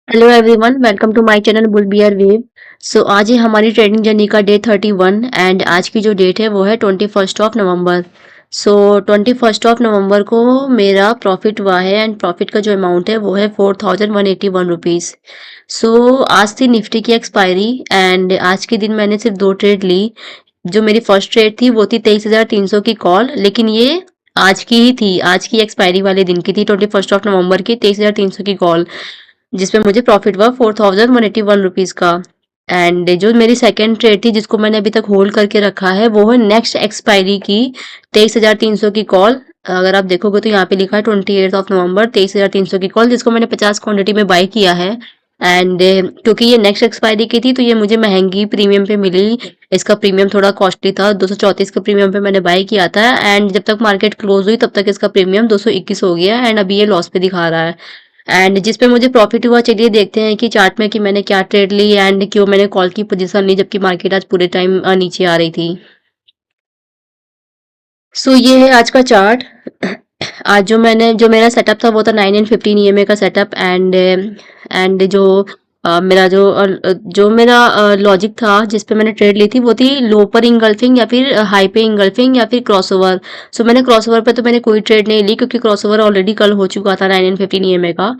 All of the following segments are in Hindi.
Hello everyone, welcome to my channel bull bear wave. आज है हमारी ट्रेडिंग जर्नी का डे 31 एंड आज की जो डेट है वो है 21 ऑफ नवंबर। 21 ऑफ नवंबर को मेरा प्रॉफिट हुआ है एंड प्रॉफिट का जो अमाउंट है वो है 4181 रुपीज़। आज थी निफ्टी की एक्सपायरी एंड आज के दिन मैंने सिर्फ दो ट्रेड ली। जो मेरी फर्स्ट ट्रेड थी वो थी 23,300 की कॉल, लेकिन ये आज की ही थी, आज की एक्सपायरी वाले दिन की थी, 21 ऑफ नवंबर की 23,300 की कॉल, जिसमें मुझे प्रॉफिट हुआ 4181 रुपीज़ का। एंड जो मेरी सेकंड ट्रेड थी जिसको मैंने अभी तक होल्ड करके रखा है वो है नेक्स्ट एक्सपायरी की 23,300 की कॉल। अगर आप देखोगे तो यहाँ पे लिखा है 28 ऑफ नवंबर 23,300 की कॉल, जिसको मैंने 50 क्वांटिटी में बाय किया है। एंड क्योंकि ये नेक्स्ट एक्सपायरी की थी तो ये मुझे महंगी प्रीमियम पे मिली। इसका प्रीमियम थोड़ा कॉस्टली था, 234 का प्रीमियम पे मैंने बाय किया था एंड जब तक मार्केट क्लोज हुई तब तक इसका प्रीमियम 221 हो गया एंड अभी ये लॉस पे दिखा रहा है। एंड जिस पे मुझे प्रॉफिट हुआ, चलिए देखते हैं कि चार्ट में कि मैंने क्या ट्रेड ली एंड क्यों मैंने कॉल की पोजीशन ली जबकि मार्केट आज पूरे टाइम नीचे आ रही थी। ये है आज का चार्ट। आज जो मेरा सेटअप था वो था 9 एंड 15 ईएमए का सेटअप एंड जो मेरा लॉजिक था जिस पे मैंने ट्रेड ली थी वो थी लो पर इंगल्फिंग या फिर हाई पे इंगल्फिंग या फिर क्रॉसओवर। मैंने क्रॉसओवर पे तो मैंने कोई ट्रेड नहीं ली क्योंकि क्रॉसओवर ऑलरेडी कल हो चुका था 9 एंड 15 ईएमए का।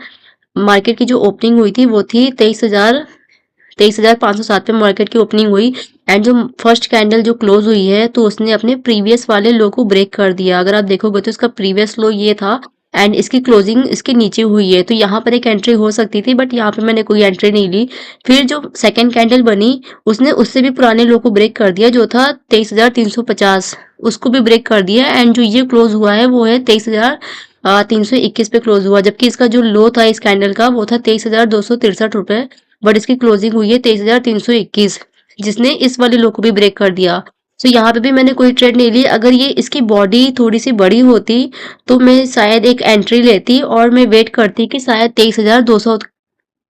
मार्केट की जो ओपनिंग हुई थी वो थी 23,507 पे मार्केट की ओपनिंग हुई एंड जो फर्स्ट कैंडल जो क्लोज हुई है तो उसने अपने प्रीवियस वाले लो को ब्रेक कर दिया। अगर आप देखोगे तो इसका प्रीवियस लो ये था एंड इसकी क्लोजिंग इसके नीचे हुई है, तो यहाँ पर एक एंट्री हो सकती थी बट यहाँ पे मैंने कोई एंट्री नहीं ली। फिर जो सेकंड कैंडल बनी उसने उससे भी पुराने लो को ब्रेक कर दिया जो था 23,350, उसको भी ब्रेक कर दिया एंड जो ये क्लोज हुआ है वो है 23,321 पे क्लोज हुआ, जबकि इसका जो लो था इस कैंडल का वो था 23,263 रुपए, बट इसकी क्लोजिंग हुई है 23,321, जिसने इस वाले लो को भी ब्रेक कर दिया। यहाँ पे भी मैंने कोई ट्रेड नहीं ली। अगर ये इसकी बॉडी थोड़ी सी बड़ी होती तो मैं शायद एक एंट्री लेती और मैं वेट करती कि शायद 23,200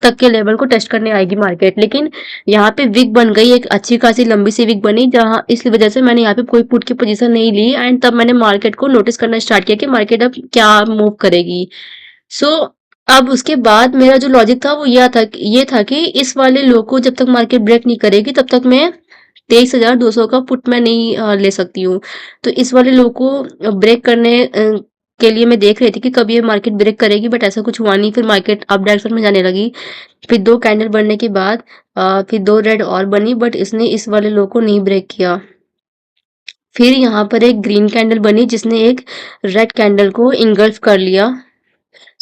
तक के लेवल को टेस्ट करने आएगी मार्केट, लेकिन यहाँ पे विक बन गई, एक अच्छी खासी लंबी सी विक बनी, जहाँ इस वजह से मैंने यहाँ पे कोई पुट की पोजीशन नहीं ली एंड तब मैंने मार्केट को नोटिस करना स्टार्ट किया कि मार्केट अब क्या मूव करेगी। सो अब उसके बाद मेरा जो लॉजिक था वो ये था कि इस वाले लो को जब तक मार्केट ब्रेक नहीं करेगी तब तक मैं 23,200 का पुट मैं नहीं ले सकती हूँ। तो इस वाले लो को ब्रेक करने के लिए मैं देख रही थी कि कब ये मार्केट ब्रेक करेगी, बट ऐसा कुछ हुआ नहीं। फिर मार्केट अप डायरेक्शन में जाने लगी। फिर दो कैंडल बनने के बाद फिर दो रेड और बनी बट इसने इस वाले लो को नहीं ब्रेक किया। फिर यहाँ पर एक ग्रीन कैंडल बनी जिसने एक रेड कैंडल को इंगल्फ कर लिया।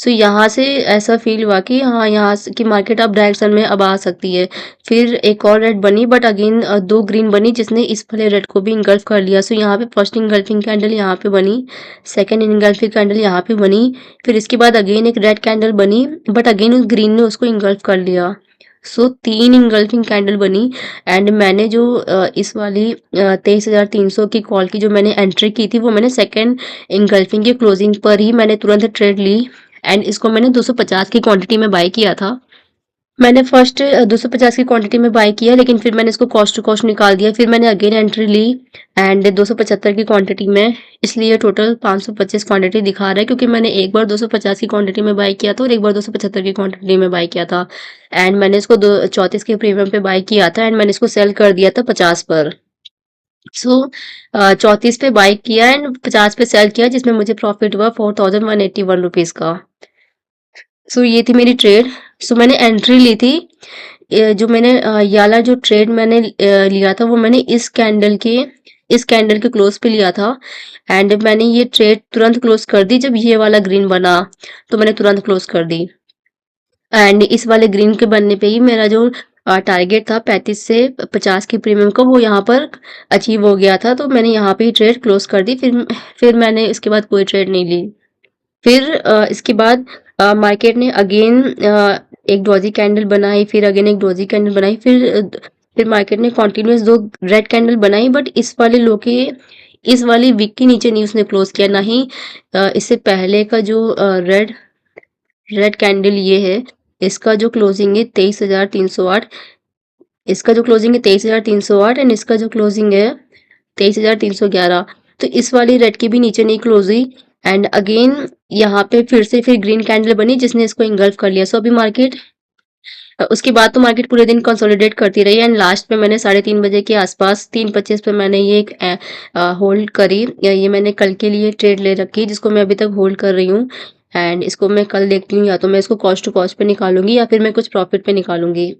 यहाँ से ऐसा फील हुआ कि हाँ, यहाँ से कि मार्केट अब डायरेक्शन में अब आ सकती है। फिर एक और रेड बनी बट अगेन दो ग्रीन बनी जिसने इस वाले रेड को भी इंगल्फ कर लिया। यहाँ पे फर्स्ट इंगल्फिंग कैंडल यहाँ पे बनी, सेकंड इंगल्फिंग कैंडल यहाँ पे बनी, फिर इसके बाद अगेन एक रेड कैंडल बनी बट अगेन उस ग्रीन ने उसको इंगल्फ कर लिया। तीन इंगल्फिंग कैंडल बनी एंड मैंने जो इस वाली 23,300 की कॉल की जो मैंने एंट्री की थी वो मैंने सेकंड इंगल्फिंग की क्लोजिंग पर ही मैंने तुरंत ट्रेड ली एंड इसको मैंने 250 की क्वांटिटी में बाय किया था। मैंने फर्स्ट 250 की क्वांटिटी में बाय किया, लेकिन फिर मैंने इसको कॉस्ट टू कॉस्ट निकाल दिया। फिर मैंने अगेन एंट्री ली एंड 275 की क्वांटिटी में, इसलिए टोटल 525 क्वांटिटी दिखा रहा है क्योंकि मैंने एक बार 250 की क्वांटिटी में बाय किया था और एक बार 275 की क्वांटिटी में बाय किया था एंड मैंने इसको 34 के प्रीमियम पे बाय किया था एंड मैंने इसको सेल कर दिया था 50 पर। 34 पे बाय किया एंड 50 पे सेल किया, जिसमें मुझे प्रॉफिट हुआ 4181 रुपीज का। ये थी मेरी ट्रेड। मैंने एंट्री ली थी। जो मैंने ये वाला जो ट्रेड मैंने लिया था वो मैंने इस कैंडल के क्लोज पे लिया था एंड मैंने ये ट्रेड तुरंत क्लोज कर दी जब ये वाला ग्रीन बना, तो मैंने तुरंत क्लोज कर दी एंड इस वाले ग्रीन के बनने पे ही मेरा जो टारगेट था 35 से 50 की प्रीमियम का वो यहाँ पर अचीव हो गया था, तो मैंने यहाँ पे ही ट्रेड क्लोज कर दी। फिर मैंने इसके बाद कोई ट्रेड नहीं ली। फिर इसके बाद मार्केट ने अगेन एक डॉजी कैंडल बनाई, फिर अगेन एक डॉजी कैंडल बनाई, फिर मार्केट ने कॉन्टिन्यूस दो रेड कैंडल बनाई बट इस वाले लो के इस वाली विक के नीचे नहीं उसने क्लोज किया, ना ही इससे पहले का जो रेड कैंडल ये है इसका जो क्लोजिंग है 23,308, इसका जो क्लोजिंग है 23,308 एंड इसका जो क्लोजिंग है 23,311, तो इस वाली रेड की भी नीचे नहीं क्लोज हुई एंड अगेन यहाँ पे फिर ग्रीन कैंडल बनी जिसने इसको इंगल्फ कर लिया। अभी मार्केट उसके बाद तो मार्केट पूरे दिन कंसोलिडेट करती रही एंड लास्ट में मैंने 3:30 बजे के आसपास 3:25 पे मैंने ये एक होल्ड करी। ये मैंने कल के लिए ट्रेड ले रखी जिसको मैं अभी तक होल्ड कर रही हूँ एंड इसको मैं कल देखती हूँ, या तो मैं इसको कॉस्ट टू कॉस्ट पे निकालूंगी या फिर मैं कुछ प्रॉफिट पे निकालूंगी।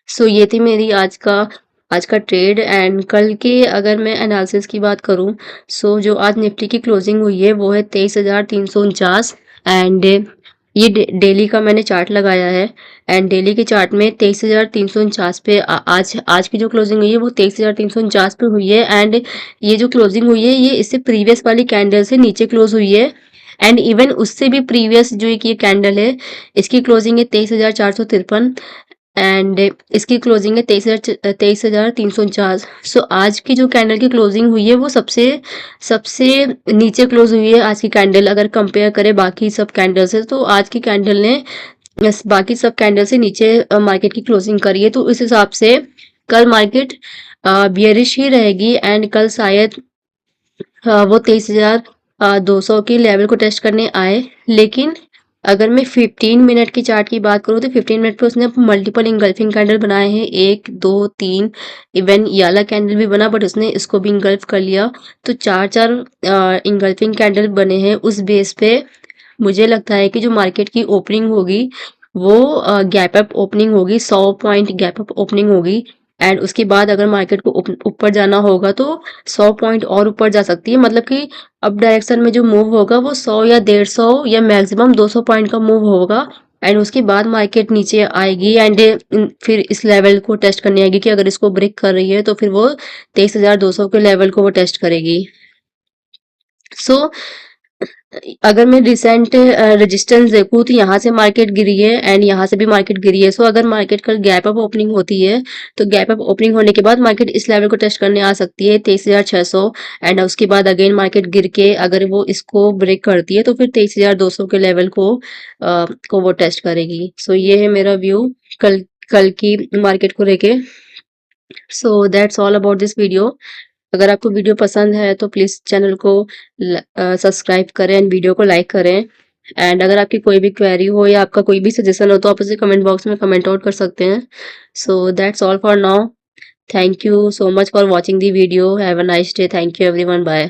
सो ये थी मेरी आज का ट्रेड एंड कल के अगर मैं एनालिसिस की बात करूं, सो जो आज निफ्टी की क्लोजिंग हुई है वो है 23,349 एंड ये डेली का मैंने चार्ट लगाया है एंड डेली के चार्ट में 23,349 पे आज आज की जो क्लोजिंग हुई है वो 23,349 पे हुई है एंड ये जो क्लोजिंग हुई है ये इससे प्रीवियस वाली कैंडल से नीचे क्लोज हुई है एंड इवन उससे भी प्रीवियस जो एक ये कैंडल है इसकी क्लोजिंग है 23,453 एंड इसकी क्लोजिंग है 23,349। सो आज की जो कैंडल की क्लोजिंग हुई है वो सबसे सबसे नीचे क्लोज हुई है आज की कैंडल, अगर कंपेयर करें बाकी सब कैंडल से तो आज की कैंडल ने बाकी सब कैंडल से नीचे मार्केट की क्लोजिंग करी है। तो इस हिसाब से कल मार्केट बियरिश ही रहेगी एंड कल शायद वो 23,200 के लेवल को टेस्ट करने आए। लेकिन अगर मैं 15 मिनट की चार्ट की बात करूँ तो 15 मिनट पे उसने मल्टीपल इंगल्फिंग कैंडल बनाए हैं, 1 2 3, इवन ये वाला कैंडल भी बना बट उसने इसको भी इंगल्फ कर लिया। तो 4 इंगल्फिंग कैंडल बने हैं। उस बेस पे मुझे लगता है कि जो मार्केट की ओपनिंग होगी वो गैप अप ओपनिंग होगी, 100 पॉइंट गैप अप ओपनिंग होगी एंड उसके बाद अगर मार्केट को ऊपर जाना होगा तो 100 पॉइंट और ऊपर जा सकती है। मतलब कि अप डायरेक्शन में जो मूव होगा वो 100 या 150 या मैक्सिमम 200 पॉइंट का मूव होगा एंड उसके बाद मार्केट नीचे आएगी एंड फिर इस लेवल को टेस्ट करने आएगी कि अगर इसको ब्रेक कर रही है तो फिर वो 23,200 के लेवल को वो टेस्ट करेगी। सो अगर मैं रिसेंट रेजिस्टेंस देखूँ तो यहाँ से मार्केट गिरी है एंड यहाँ से भी मार्केट गिरी है। सो अगर मार्केट कल गैप अप ओपनिंग होती है तो गैप अप ओपनिंग होने के बाद मार्केट इस लेवल को टेस्ट करने आ सकती है 23,600 एंड उसके बाद अगेन मार्केट गिर के अगर वो इसको ब्रेक करती है तो फिर 23,200 के लेवल को वो टेस्ट करेगी। सो ये है मेरा व्यू कल कल की मार्केट को लेके। सो that's all about this video. अगर आपको वीडियो पसंद है तो प्लीज़ चैनल को सब्सक्राइब करें एंड वीडियो को लाइक करें एंड अगर आपकी कोई भी क्वेरी हो या आपका कोई भी सजेशन हो तो आप उसे कमेंट बॉक्स में कमेंट आउट कर सकते हैं। So that's all for now. Thank you so much for watching the video. Have a nice day. Thank you everyone. Bye.